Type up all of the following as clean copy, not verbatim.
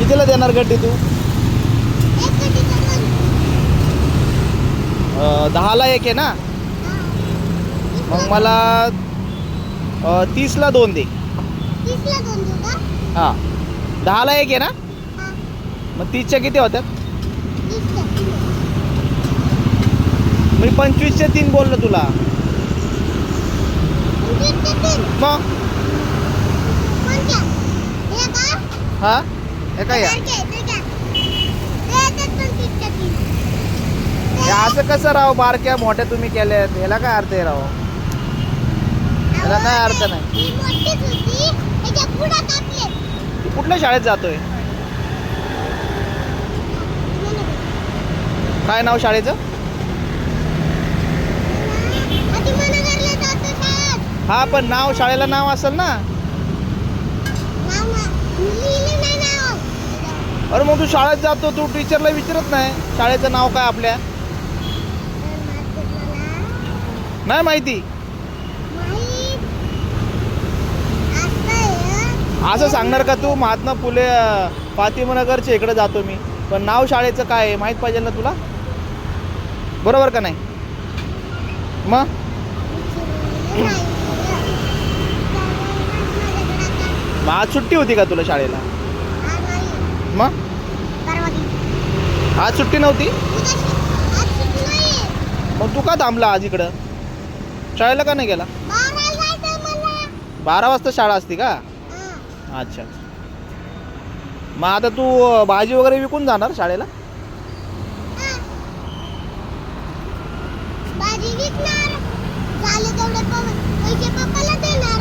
कितीला देणार गड्डी तू? 10ला एक आहे ना? मग मला 30ला 2 दे. 30ला 2 देऊ का? हां, 10ला एक आहे ना? मग 30च्या किती होत्यात? 30च्या 3. मी 25च्या 3 बोललो तुला. 25च्या 3. मग कोणत्या? हे का? हां, हे काय या? ते का? ते येतात 25च्या 3. हे असं कसं राव? बारक्या मोठ्या तुम्ही केल्यात, ह्याला काय अर्थ आहे राव? ह्याला काय अर्थ नाही. ही मोठीच होती, त्याच्या पुढं कापले. तू कुठल्या शाळेत जातोय? काय नाव शाळेचं? आधी मनगरला जातो शाळेत. हा, पण नाव शाळेला नाव असेल ना? नाव लिहिलं नाही नाव. अरे मग तू शाळेत जातो, तू टीचरला विचारत नाही शाळेचं नाव काय आपल्या? नाही माहिती. असं सांगणार का तू? महात्मा फुले फातिमानगरच्या इकडे जातो मी, पण नाव शाळेचं काय आहे माहीत पाहिजे ना तुला, बरोबर का नाही? मग आज सुट्टी होती का तुला शाळेला? मग आज सुट्टी नव्हती? मग तू का थांबला आज इकडं? शाळेला का नाही गेला? 12 वाजता शाळा असते का? अच्छा. मग आता तू भाजी वगैरे विकून जाणार शाळेला? भाजी विकणार, झाले तेवढे पैसे पप्पाला देणार.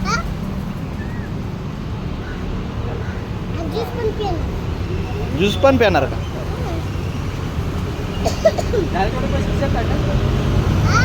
हा? ज्यूस पण पिणार. ज्यूस पण पिणार का? हा?